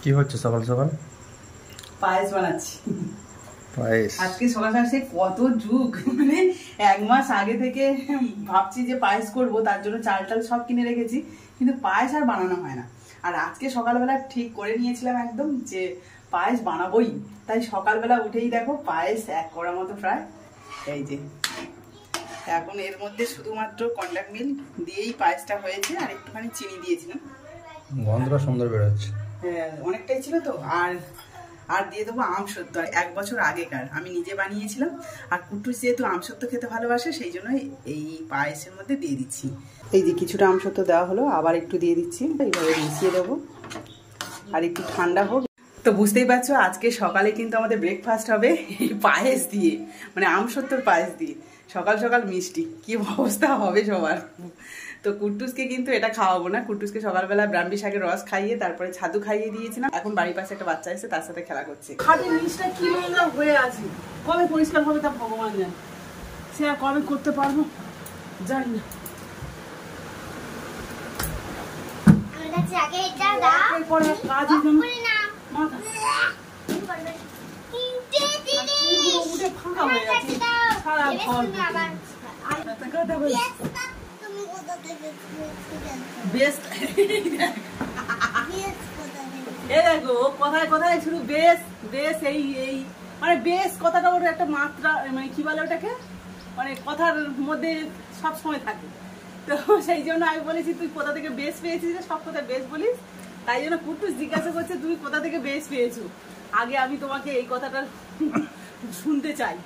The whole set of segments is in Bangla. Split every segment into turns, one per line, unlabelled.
কি হচ্ছে সকাল সকাল?
পায়েস বানাচ্ছি।
পায়েস
আজকে সকাল সে কত যুগ, মানে 1 মাস আগে থেকে ভাবছি যে পায়েস করব, তার জন্য চাল টাল সব কিনে রেখেছি, কিন্তু পায়েস আর বানানো হয় না। আর আজকে সকালবেলা ঠিক করে নিয়েছিলাম একদম যে পায়েস বানাবোই, তাই সকালবেলা উঠেই দেখো পায়েস 1 কড়া মতো প্রায়। এই যে এখন এর মধ্যে শুধুমাত্র কন্ডাক মিল্ক দিয়েই পায়েসটা হয়েছে, আর একটুখানি চিনি দিয়েছিলাম।
গন্ধটা সুন্দর বেরোচ্ছে।
হ্যাঁ অনেকটাই ছিল তো। আর দিয়ে দেবো আমসত্ব, 1 বছর আগেকার, আমি নিজে বানিয়েছিলাম। আর কুট্টুস যেহেতু আমসত্ব খেতে ভালোবাসে, সেই জন্য এই পায়েসের মধ্যে দিয়ে দিচ্ছি। এই যে কিছুটা আমসত্ব দেওয়া হলো, আবার একটু দিয়ে দিচ্ছি, এইভাবে মিশিয়ে দেবো আর একটু ঠান্ডা হোক। তো বুঝতেই পারছো আজকে সকালে কিন্তু আমাদের ব্রেকফাস্ট হবে এই পায়েস দিয়ে, মানে আমসত্বর পায়েস দিয়ে। সকাল সকাল মিষ্টি, কি অবস্থা হবে সবার। তো কুট্টুসকে কিন্তু এটা খাওয়াবো না, কুট্টুসকে সকালবেলা ব্রাহ্মী শাকের রস খাইয়ে তারপরে ছাতু খাইয়ে দিয়েছিলাম। এখন বাড়ির পাশে একটা বাচ্চা এসে তার সাথে খেলা করছে। খাটের নিচটা কি নোংরা হয়ে আছে, কবে পরিষ্কার হবে তা ভগবান জানে, সে আর কবে করতে পারবো জানি না। ফাঁকা হয়ে গেছে সারা ঘর। দেখো কথায় কথায় শুধু বেশ বেশ এই মানে বেশ কথাটা ওর একটা মাত্রা, মানে কি বলে ওটাকে, মানে কথার মধ্যে সব সময় থাকে। তো সেই জন্য আমি বলেছি তুই কোথা থেকে বেশ পেয়েছিস, সব কথায় বেশ বলিস। তাই জন্য কুট্টুস জিজ্ঞাসা করছে তুমি কোথা থেকে বেশ পেয়েছো, আগে আমি তোমাকে এই কথাটা শুনতে চাই।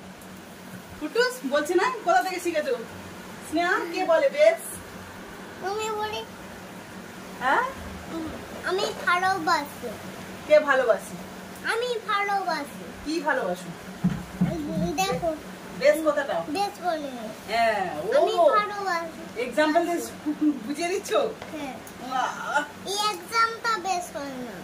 কুট্টুস বলছে না কোথা থেকে শিখেছো? স্নেহা কে বলে বেশ?
তুমি বলি।
হ্যাঁ
আমি ভালোবাসি।
কে ভালোবাসি?
আমি ভালোবাসি।
কি ভালোবাসো?
দেখো
বেশ কথাটা
বেশ বলে।
হ্যাঁ
আমি ভালোবাসি।
এক্সাম্পল দিয়ে বুঝিয়ে দিচ্ছ?
হ্যাঁ
বাহ,
এই এক্সামটা বেশ করে না।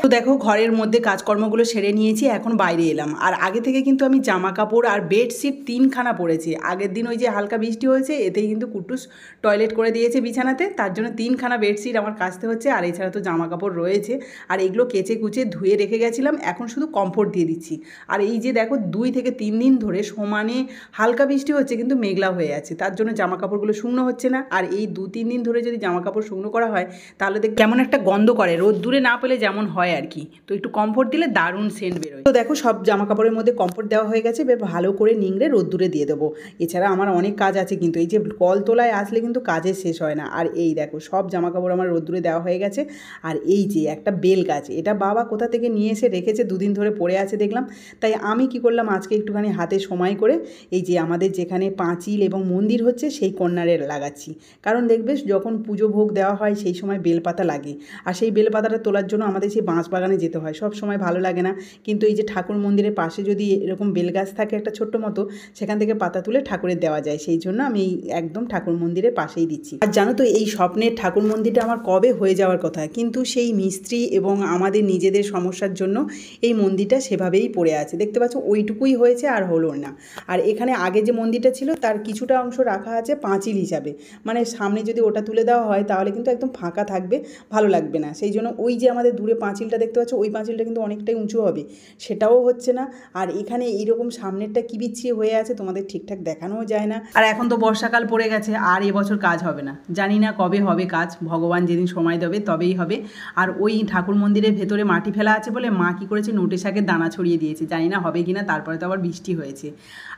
তো দেখো ঘরের মধ্যে কাজকর্মগুলো সেরে নিয়েছি, এখন বাইরে এলাম। আর আগে থেকে কিন্তু আমি জামা কাপড় আর বেডশিট 3খানা পরেছি। আগের দিন ওই যে হালকা বৃষ্টি হয়েছে, এতেই কিন্তু কুট্টুস টয়লেট করে দিয়েছে বিছানাতে, তার জন্য 3খানা বেডশিট আমার কাচতে হচ্ছে। আর এছাড়া তো জামা কাপড় রয়েছে, আর এগুলো কেচে কুচে ধুয়ে রেখে গেছিলাম, এখন শুধু কমফোর্ট দিয়ে দিচ্ছি। আর এই যে দেখো 2 থেকে 3 দিন ধরে সমানে হালকা বৃষ্টি হচ্ছে, কিন্তু মেঘলা হয়ে আছে, তার জন্য জামা কাপড়গুলো শুকনো হচ্ছে না। আর এই 2-3 দিন ধরে যদি জামা কাপড় শুকনো করা হয় তাহলে দেখ কেমন একটা গন্ধ করে, রোদ্দুরে না পেলে যেমন হয় আর কি। তো একটু কমফোর্ট দিলে দারুণ সেন্ট বেরোয়। তো দেখো সব জামা কাপড়ের মধ্যে কমফোর্ট দেওয়া হয়ে গেছে, এবার ভালো করে নিংড়ে রোদ্দুরে দিয়ে দেবো। এছাড়া আমার অনেক কাজ আছে, কিন্তু এই যে কল তোলায় আসলে কিন্তু কাজের শেষ হয় না। আর এই দেখো সব জামা কাপড় আমার রোদ্দুরে দেওয়া হয়ে গেছে। আর এই যে একটা বেল গাছ, এটা বাবা কোথা থেকে নিয়ে এসে রেখেছে, 2 দিন ধরে পড়ে আছে দেখলাম। তাই আমি কি করলাম, আজকে একটুখানি হাতে সময় করে এই যে আমাদের যেখানে পাঁচিল এবং মন্দির হচ্ছে সেই কর্নারে লাগাচ্ছি। কারণ দেখবে যখন পুজো ভোগ দেওয়া হয় সেই সময় বেলপাতা লাগে, আর সেই বেলপাতাটা তোলার জন্য আমাদের সেই বাঁশ বাগানে যেতে হয়, সব সময় ভালো লাগে না। কিন্তু এই যে ঠাকুর মন্দিরের পাশে যদি এরকম বেলগাছ থাকে একটা ছোট্ট মতো, সেখান থেকে পাতা তুলে ঠাকুরের দেওয়া যায়, সেই জন্য আমি একদম ঠাকুর মন্দিরের পাশেই দিচ্ছি। আর জানো তো এই স্বপ্নের ঠাকুর মন্দিরটা আমার কবে হয়ে যাওয়ার কথা, কিন্তু সেই মিস্ত্রি এবং আমাদের নিজেদের সমস্যার জন্য এই মন্দিরটা সেভাবেই পড়ে আছে। দেখতে পাচ্ছ ওইটুকুই হয়েছে, আর হলো না। আর এখানে আগে যে মন্দিরটা ছিল তার কিছুটা অংশ রাখা আছে পাঁচিল হিসাবে, মানে সামনে যদি ওটা তুলে দেওয়া হয় তাহলে কিন্তু একদম ফাঁকা থাকবে, ভালো লাগবে না। সেই জন্য ওই যে আমাদের দূরে পাঁচিলটা দেখতে পাচ্ছ, ওই পাঁচিলটা কিন্তু অনেকটাই উঁচু হবে, সেটাও হচ্ছে না। আর এখানে এইরকম সামনেরটা কি বিচ্ছিরি হয়ে আছে, তোমাদের ঠিকঠাক দেখানোও যায় না। আর এখন তো বর্ষাকাল পড়ে গেছে, আর এবছর কাজ হবে না, জানি না কবে হবে কাজ, ভগবান যেদিন সময় দেবে তবেই হবে। আর ওই ঠাকুর মন্দিরের ভেতরে মাটি ফেলা আছে বলে মা কী করেছে, নোটে শাকের দানা ছড়িয়ে দিয়েছে, জানি না হবে কিনা। তারপরে তো আবার বৃষ্টি হয়েছে।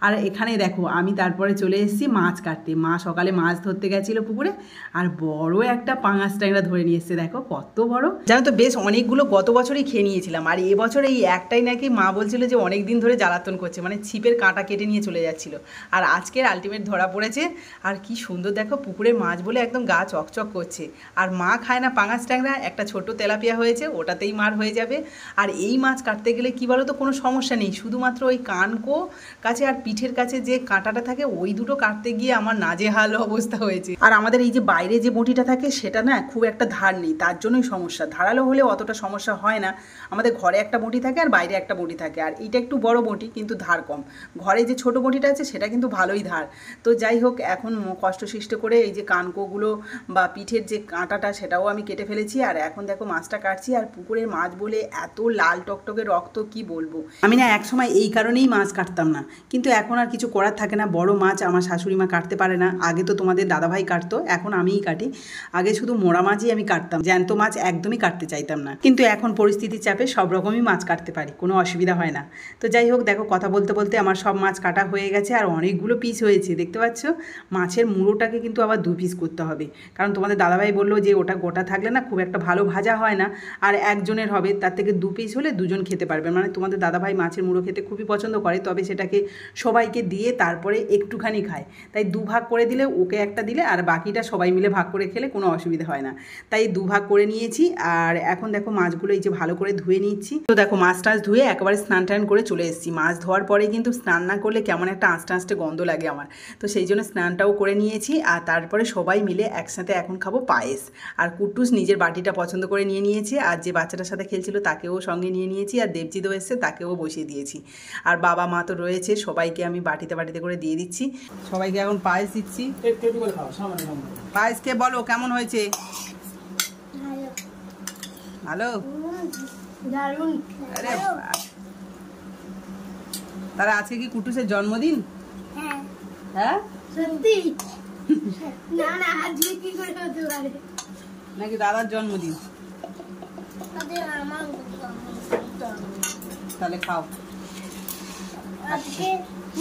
আর এখানে দেখো আমি তারপরে চলে এসেছি মাছ কাটতে। মা সকালে মাছ ধরতে গেছিলো পুকুরে, আর বড় একটা পাঙাশ ট্যাংরা ধরে নিয়ে এসছে, দেখো কত বড়। জানো তো বেশ অনেকগুলো গত বছরই খেয়ে নিয়েছিলাম, আর এবছর এই একটাই নাকি মা বলছিল যে অনেক দিন ধরে জ্বালাতন করছে, মানে ছিপের কাঁটা কেটে নিয়ে চলে যাচ্ছিল। আর আজকের আলটিমেট ধরা পড়েছে। আর কি সুন্দর দেখো পুকুরের মাছ বলে একদম গা চকচক করছে। আর মা খায় না পাঙাশ ট্যাংরা, একটা ছোট তেলাপিয়া হয়েছে, ওটাতেই মার হয়ে যাবে। আর এই মাছ কাটতে গেলে কি বলো তো, কোনো সমস্যা নেই, শুধুমাত্র ওই কানকো কাছে আর পিঠের কাছে যে কাঁটাটা থাকে ওই দুটো কাটতে গিয়ে আমার নাজেহাল অবস্থা হয়েছে। আর আমাদের এই যে বাইরে যে বটিটা থাকে সেটা না খুব একটা ধার নেই, তার জন্যই সমস্যা। ধারালো হলে অতটা সমস্যা হয় না। আমাদের ঘরে একটা বঁটি থাকে আর বাইরে একটা বঁটি থাকে, আর এইটা একটু বড় বঁটি কিন্তু ধার কম। ঘরে যে ছোট বঁটিটা আছে সেটা কিন্তু ভালোই ধার। তো যাই হোক, এখন কষ্টসৃষ্ট করে এই যে কানকোগুলো বা পিঠের যে কাঁটাটা সেটাও আমি কেটে ফেলেছি। আর এখন দেখো মাছটা কাটছি, আর পুকুরের মাছ বলে এত লাল টকটকে রক্ত কি বলবো। আমি না একসময় এই কারণেই মাছ কাটতাম না, কিন্তু এখন আর কিছু করার থাকে না। বড় মাছ আমার শাশুড়ি মা কাটতে পারে না, আগে তো তোমাদের দাদাভাই কাটতো, এখন আমিই কাটি। আগে শুধু মোড়া মাছই আমি কাটতাম, জ্যান্ত মাছ একদমই কাটতে চাইতাম না, কিন্তু এখন পরিস্থিতির চাপে সব রকমই মাছ কাটতে পারি, কোনো অসুবিধা হয় না। তো যাই হোক, দেখো কথা বলতে বলতে আমার সব মাছ কাটা হয়ে গেছে, আর অনেকগুলো পিস হয়েছে দেখতে পাচ্ছ। মাছের মুড়োটাকে কিন্তু আবার 2 পিস করতে হবে, কারণ তোমাদের দাদাভাই বললো যে ওটা গোটা থাকলে না খুব একটা ভালো ভাজা হয় না, আর একজনের হবে, তার থেকে 2 পিস হলে 2 জন খেতে পারবে। মানে তোমাদের দাদাভাই মাছের মুড়ো খেতে খুবই পছন্দ করে, তবে সেটাকে সবাইকে দিয়ে তারপরে একটুখানি খায়, তাই 2 ভাগ করে দিলে ওকে একটা দিলে আর বাকিটা সবাই মিলে ভাগ করে খেলে কোনো অসুবিধা হয় না, তাই 2 ভাগ করে নিয়েছি। আর এখন দেখো মাছগুলো এই যে ভালো করে ধুয়ে নিচ্ছি। তো দেখো মাছ টাছ ধুয়ে একেবারে স্নান টান করে চলে এসেছি। মাছ ধোয়ার পরে কিন্তু স্নান না করলে কেমন একটা আঁচটে আঁচটে গন্ধ লাগে আমার, তো সেই জন্য স্নানটাও করে নিয়েছি। আর তারপরে সবাই মিলে একসাথে এখন খাবো পায়েস। আর কুট্টুস নিজের বাটিটা পছন্দ করে নিয়ে নিয়েছে, আর যে বাচ্চাটার সাথে খেলছিল তাকেও সঙ্গে নিয়ে নিয়েছি, আর দেবজিৎও এসছে তাকেও বসিয়ে দিয়েছি। আর বাবা মা তো রয়েছে, সবাইকে আমি বাটিতে বাটিতে করে দিয়ে দিচ্ছি। সবাইকে এখন পায়েস দিচ্ছি। পায়েসকে বলো কেমন হয়েছে? ভালো। আরে তারা আজকে কি কুট্টুসের জন্মদিন? হ্যাঁ
সত্যি? না না, আজকে কি করে হতে পারে?
নাকি দাদার জন্মদিন?
আমার
তাহলে খাও।
আজকে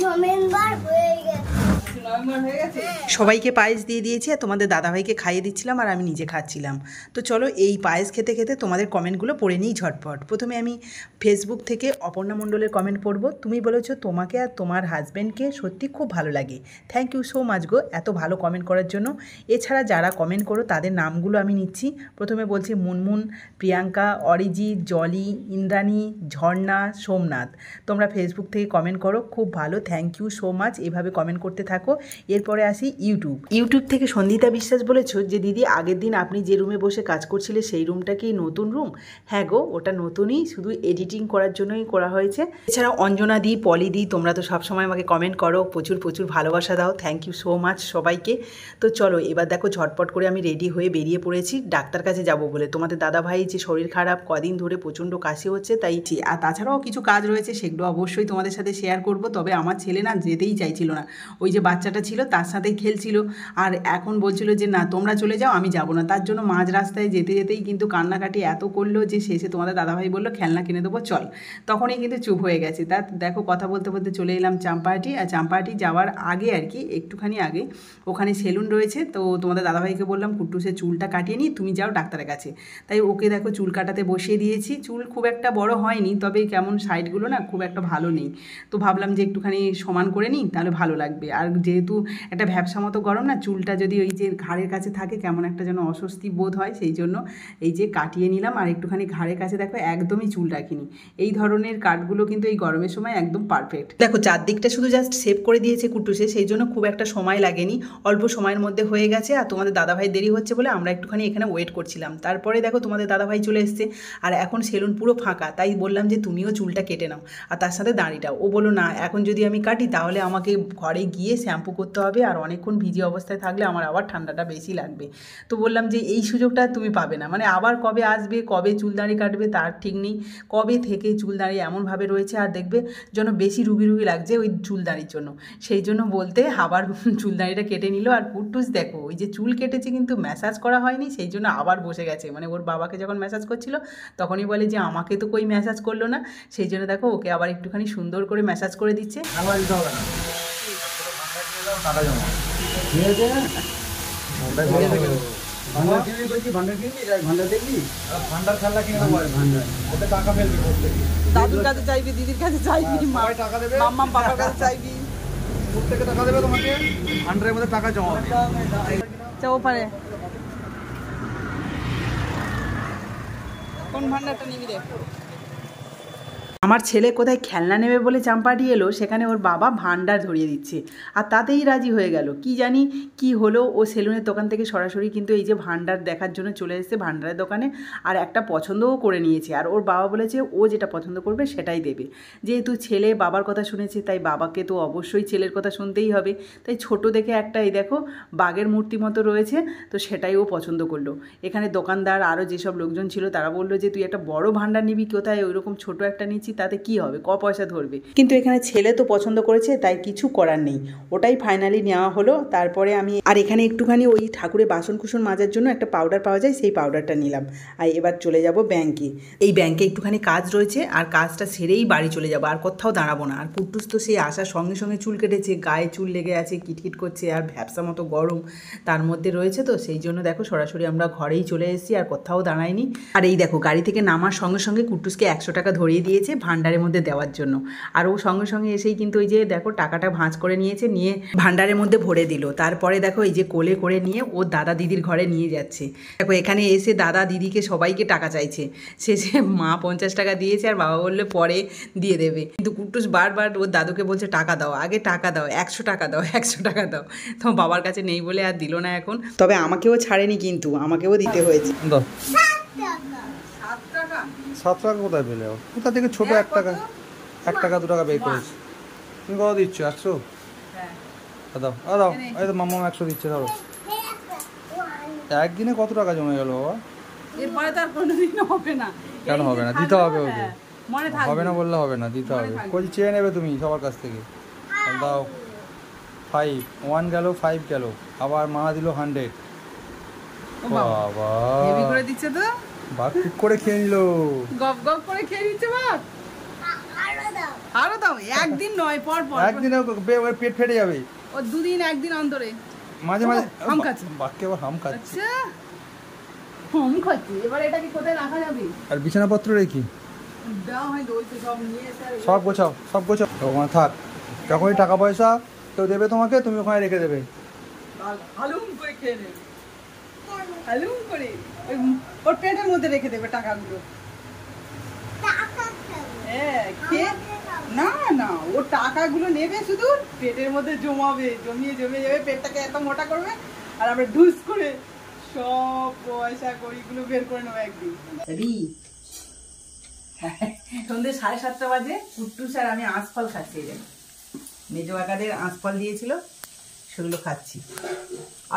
নভেম্বর হয়ে গেছে।
সবাইকে পায়েস দিয়ে দিয়েছি, আর তোমাদের দাদাভাইকে খাইয়ে দিচ্ছিলাম, আর আমি নিজে খাচ্ছিলাম। তো চলো এই পায়েস খেতে খেতে তোমাদের কমেন্টগুলো পড়ে নিই ঝটপট। প্রথমে আমি ফেসবুক থেকে অপর্ণা মণ্ডলের কমেন্ট পড়ব। তুমি বলেছো তোমাকে আর তোমার হাজব্যান্ডকে সত্যি খুব ভালো লাগে। থ্যাংক ইউ সো মাচ গো এত ভালো কমেন্ট করার জন্য। এছাড়া যারা কমেন্ট করো তাদের নামগুলো আমি নিচ্ছি। প্রথমে বলছি মুনমুন, প্রিয়াঙ্কা, অরিজিৎ, জলি, ইন্দ্রাণী, ঝর্ণা, সোমনাথ। তোমরা ফেসবুক থেকে কমেন্ট করো, খুব ভালো, থ্যাংক ইউ সো মাচ, এভাবে কমেন্ট করতে থাকো। এরপরে আসি ইউটিউব থেকে সন্ধিতা বিশ্বাস বলেছো যে দিদি আগের দিন আপনি যে রুমে বসে কাজ করছিলে সেই রুমটা কি নতুন রুম? হ্যাঁ গো, ওটা নতুনই, শুধু এডিটিং করার জন্যই করা হয়েছে। এছাড়া অঞ্জনা দি, পলি দি, তোমরা তো সবসময় আমাকে কমেন্ট করো, প্রচুর প্রচুর ভালোবাসা দাও, থ্যাংক ইউ সো মাচ সবাইকে। তো চলো এবার দেখো ঝটপট করে আমি রেডি হয়ে বেরিয়ে পড়েছি ডাক্তার কাছে যাব বলে। তোমাদের দাদাভাই যে শরীর খারাপ, কদিন ধরে প্রচণ্ড কাশি হচ্ছে, তাই আর তাছাড়াও কিছু কাজ রয়েছে, সেগুলো অবশ্যই তোমাদের সাথে শেয়ার করব। তবে আমার ছেলে না যেতেই চাইছিল না, ওই যে বাচ্চাটা ছিল তার সাথেই খেলছিল, আর এখন বলছিল যে না তোমরা চলে যাও, আমি যাব না। তার জন্য মাঝ রাস্তায় যেতে যেতেই কিন্তু কান্নাকাটি এত করলো যে শেষে তোমাদের দাদাভাই বললো খেলনা কিনে দেবো চল, তখনই কিন্তু চুপ হয়ে গেছে। তা দেখো কথা বলতে বলতে চলে এলাম চাম্পাহাটি। আর চাম্পাহাটি যাওয়ার আগে আর কি একটুখানি আগে ওখানে সেলুন রয়েছে, তো তোমাদের দাদাভাইকে বললাম কুট্টুসের চুলটা কাটিয়ে নিই, তুমি যাও ডাক্তারের কাছে। তাই ওকে দেখো চুল কাটাতে বসিয়ে দিয়েছি। চুল খুব একটা বড় হয়নি, তবে কেমন সাইডগুলো না খুব একটা ভালো নেই, তো ভাবলাম যে একটুখানি সমান করে নিই তাহলে ভালো লাগবে। আর যেহেতু একটা ভ্যাবসা মতো গরম না, চুলটা যদি ওই যে ঘাড়ের কাছে থাকে কেমন একটা যেন অস্বস্তি বোধ হয়, সেই জন্য এই যে কাটিয়ে নিলাম। আর একটুখানি ঘাড়ের কাছে দেখো একদমই চুল রাখিনি। এই ধরনের কাটগুলো কিন্তু এই গরমের সময় একদম পারফেক্ট। দেখো চারদিকটা শুধু জাস্ট সেভ করে দিয়েছে কুট্টুসে, সেই জন্য খুব একটা সময় লাগেনি, অল্প সময়ের মধ্যে হয়ে গেছে। আর তোমাদের দাদাভাই দেরি হচ্ছে বলে আমরা একটুখানি এখানে ওয়েট করছিলাম। তারপরে দেখো তোমাদের দাদাভাই চলে এসছে, আর এখন সেলুন পুরো ফাঁকা, তাই বললাম যে তুমিও চুলটা কেটে নাও, আর তার সাথে দাড়িটাও। ও বললো না এখন যদি আমি কাটি তাহলে আমাকে ঘরে গিয়ে শ্যাম্পু করতে হবে, আর অনেকক্ষণ ভিজে অবস্থায় থাকলে আমার আবার ঠান্ডাটা বেশি লাগবে। তো বললাম যে এই সুযোগটা তুমি পাবে না, মানে আবার কবে আসবে, কবে চুল দাড়ি কাটবে তার ঠিক নেই, কবে থেকে চুল দাড়ি এমনভাবে রয়েছে, আর দেখবে যেন বেশি রুগী রুগী লাগছে ওই চুল দাড়ির জন্য। সেই জন্য বলতে আবার চুল দাড়িটা কেটে নিল। আর কুট্টুস দেখো ওই যে চুল কেটেছে কিন্তু ম্যাসাজ করা হয়নি, সেই জন্য আবার বসে গেছে। মানে ওর বাবাকে যখন ম্যাসাজ করছিল তখনই বলে যে আমাকে তো কই ম্যাসাজ করলো না, সেই জন্য দেখো ওকে আবার একটুখানি সুন্দর করে ম্যাসাজ করে দিচ্ছে। দাদুর কাছে চাইবি, দিদির কাছে চাইবি, মাম্মা বাবার কাছে চাইবি,
প্রত্যেকে টাকা দেবে তোমাকে, 100 এর মধ্যে টাকা জমা হবে।
চাও পারে কোন ভান্ডারটা নিবি রে? আমার ছেলে কোথায় খেলনা নেবে বলে চাম্পাটি এলো, সেখানে ওর বাবা ভান্ডার ধরিয়ে দিচ্ছে আর তাতেই রাজি হয়ে গেল। কি জানি কি হলো, ও সেলুনের দোকান থেকে সরাসরি কিন্তু এই যে ভান্ডার দেখার জন্য চলে এসেছে ভান্ডারের দোকানে, আর একটা পছন্দও করে নিয়েছে। আর ওর বাবা বলেছে ও যেটা পছন্দ করবে সেটাই দেবে। যেহেতু ছেলে বাবার কথা শুনেছে, তাই বাবাকে তো অবশ্যই ছেলের কথা শুনতেই হবে। তাই ছোট দেখে একটা এই দেখো বাঘের মূর্তি মতো রয়েছে, তো সেটাই ও পছন্দ করলো। এখানে দোকানদার আরও যেসব লোকজন ছিল তারা বললো যে তুই একটা বড় ভান্ডার নিবি, কোথায় ওইরকম ছোট একটা নিচ্ছি, তাতে কি হবে, ক পয়সা ধরবে। কিন্তু এখানে ছেলে তো পছন্দ করেছে, তাই কিছু করার নেই, ওটাই ফাইনালি নেওয়া হলো। তারপরে আমি আর এখানে একটুখানি ওই ঠাকুরের বাসন কুসন মাজার জন্য একটা পাউডার পাওয়া যায়, সেই পাউডারটা নিলাম। আর এবার চলে যাব ব্যাংকে। এই ব্যাংকে একটুখানি কাজ রয়েছে, আর কাজটা সেরেই বাড়ি চলে যাবো, আর কোথাও দাঁড়াবো না। আর কুট্টুস তো সেই আসার সঙ্গে সঙ্গে চুল কেটেছে, গায়ে চুল লেগে আছে, কিটকিট করছে, আর ভ্যাপসা মতো গরম তার মধ্যে রয়েছে। তো সেই জন্য দেখো সরাসরি আমরা ঘরেই চলে এসেছি, আর কোথাও দাঁড়াইনি। আর এই দেখো গাড়ি থেকে নামার সঙ্গে সঙ্গে কুট্টুসকে 100 টাকা ধরিয়ে দিয়েছে ভান্ডারের মধ্যে দেওয়ার জন্য। আর ও সঙ্গে সঙ্গে এসেই কিন্তু ওই যে দেখো টাকাটা ভাঁজ করে নিয়েছে, নিয়ে ভান্ডারের মধ্যে ভরে দিল। তারপরে দেখো এই যে কোলে করে নিয়ে ও দাদা দিদির ঘরে নিয়ে যাচ্ছে। দেখো এখানে এসে দাদা দিদিকে সবাইকে টাকা চাইছে। শেষে মা 50 টাকা দিয়েছে, আর বাবা বললে পরে দিয়ে দেবে। কিন্তু কুট্টুস বারবার ওর দাদুকে বলছে টাকা দাও, আগে টাকা দাও, 100 টাকা দাও, 100 টাকা দাও। তো বাবার কাছে নেই বলে আর দিল না এখন। তবে আমাকেও ছাড়েনি, কিন্তু আমাকেও দিতে হয়েছে।
7 টাকা কোথায় পেলে? কোথা থেকে ছোট 1 টাকা 1 টাকা 2 টাকা বের করেছি। তুমি কত দিচ্ছ? 100? দাও দাও, এই তো মামা 100 দিচ্ছে। ধরো একদিনে কত টাকা জমে গেল বাবা?
এরপরে তো আর কোনোদিন হবে না।
কেন হবে না? দিতে হবে ওকে।
মনে থাকবে,
হবে না বললে হবে না, দিতে হবে। কই চেয়ে নেবে তুমি সবার কাছ থেকে? দাও 5, 1 গেল, 5 গেল, আবার মা দিল 100। বাবা
হেভি করে দিচ্ছে তো।
বাপ ঠিক করে খেয়ে নিল,
গপ গপ করে খেয়ে নিচ্ছে বাপ। আরো দাও, একদিন নয়, পর পর।
একদিনে পেট ফেটে যাবে।
ও 2 দিন 1 দিন অন্তরে
মাঝে মাঝে
হাম খাচ্ছে।
বাক্যে আবার হাম খাচ্ছে।
আচ্ছা হাম খাচ্ছে, এবার এটা কি কোথায় রাখা যাবে?
আর বিছানাপত্র রেখি
দাও, হয় দই তো সব নিয়ে এসে
সব গোছাও, সব গোছাও। ওখানে থাক, যখনই টাকা পয়সা কেউ দেবে তোমাকে, তুমি ওখানে রেখে দেবে।
হালুম করে খেয়ে নেবে, হালুম করে ওর পেটের মধ্যে রেখে দেবে টাকাগুলো। হ্যাঁ খেয়ে না না, ও টাকাগুলো নেবে শুধু পেটের মধ্যে জমাবে, জমিয়ে জমিয়ে যাবে, পেটটাকে এত মোটা করবে, আর আমরা ঢুস করে সব পয়সা কড়িগুলো বের করে নেবো একদিন। সন্ধ্যে 7:30 বাজে, কুট্টুস আর আমি আঁশফল খাচ্ছি। মেজো কাকাদের আঁশফল দিয়েছিল, সেগুলো খাচ্ছি।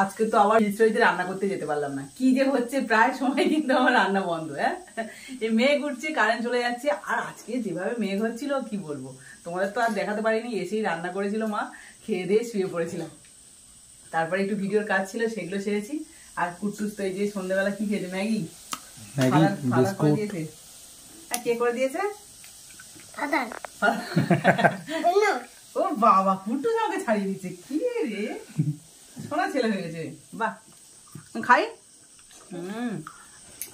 আজকে তো আবার নিশ্চয়ই রান্না করতে যেতে পারলাম না, কি যে হচ্ছে প্রায় সময় কিন্তু আমার রান্না বন্ধ। হ্যাঁ এই মেঘ উঠছে, কারেন্ট চলে যাচ্ছে, আর আজকে যেভাবে মেঘ হচ্ছিল কি বলবো, তোমাদের তো আর দেখাতে পারিনি। এসেই রান্না করেছিল মা, খেয়ে দিয়ে শুয়ে পড়েছিলাম। তারপরে একটু ভিডিওর কাজ ছিল, সেগুলো সেরেছি। আর কুট্টুস তো এই যে সন্ধ্যাবেলা কি খেয়েছে, ম্যাগি দিয়েছে। আর কে করে দিয়েছে? ও বাবা, কুট্টুস আমাকে ছাড়িয়ে দিচ্ছে, কি রে সোনা ছেলে হয়ে গেছে। বাহ, খাই।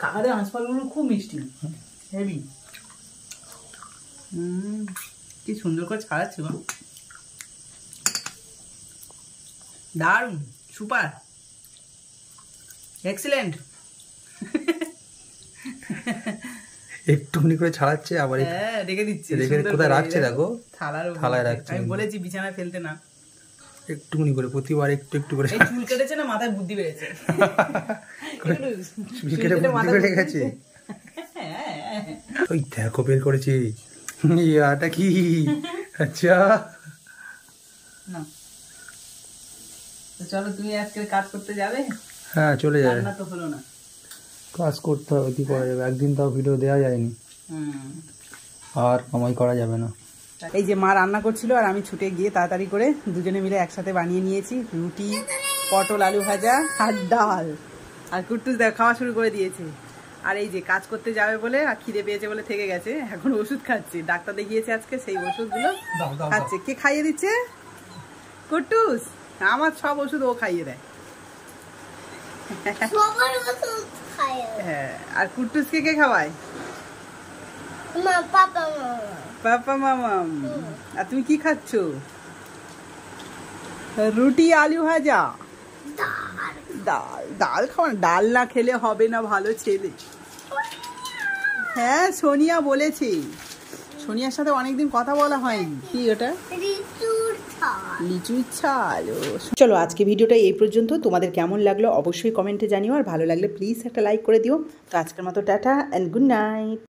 কাকাদের হাঁসফলগুলো খুব মিষ্টি, হেভি। কি সুন্দর করে ছাড়াচ্ছি, দারুণ, সুপার, এক্সিলেন্ট।
একটুখানি করে ছাড়াচ্ছে, আবার
রেখে দিচ্ছে,
কোথায় রাখছে দেখো, থালায় রাখছে।
আমি বলেছি বিছানায় ফেলতে না,
একটুখানি করে প্রতিবার একটু একটু করে।
চুল কেটেছে না, মাথায় বুদ্ধি বেড়েছে,
চুল কেটে বুদ্ধি বেড়ে গেছে। ওই দেখো বের করেছি, ইয়াটা কি? আচ্ছা
না চলো, তুমি আজকে কাজ করতে যাবে?
হ্যাঁ চলে যাবে,
তো হলো না,
কাজ করতে হবে, কি করা যাবে, একদিন তাও ভিডিও দেওয়া যায়নি, আর কামাই করা যাবে না।
এই যে মা রান্না করছিল, আর আমি ছুটে গিয়ে তাড়াতাড়ি করে দুজনে মিলে একসাথে বানিয়ে নিয়েছি রুটি, পটল আলু ভাজা আর ডাল। আর কুট্টুস খাওয়া শুরু করে দিয়েছে। আর এই যে কাজ করতে যাবে বলে, আর খিদে পেয়েছে বলে থেকে গেছে, এখন ওষুধ খাচ্ছে, ডাক্তার দেখিয়েছে আজকে, সেই ওষুধগুলো খাচ্ছে। কে খাইয়ে দিচ্ছে? কুট্টুস। আমার সব ওষুধ ও খাইয়ে দেয়। হ্যাঁ, আর কুট্টুসকে কে খাওয়ায়? পাপা মামা। আর তুমি কি খাচ্ছ? রুটি আলু ভাজা, ডাল। ডাল খাওয়া, ডাল না খেলে হবে না ভালো ছেলে। হ্যাঁ সোনিয়া বলেছে, সোনিয়ার সাথে অনেকদিন কথা বলা হয়নি। কি ওটা?
রিচুর ছাল।
লিচুর ছাল। চলো আজকে ভিডিওটা এই পর্যন্ত। তোমাদের কেমন লাগলো অবশ্যই কমেন্টে জানিও, আর ভালো লাগলে প্লিজ একটা লাইক করে দিও। তো আজকের মতো টাটা অ্যান্ড গুড নাইট।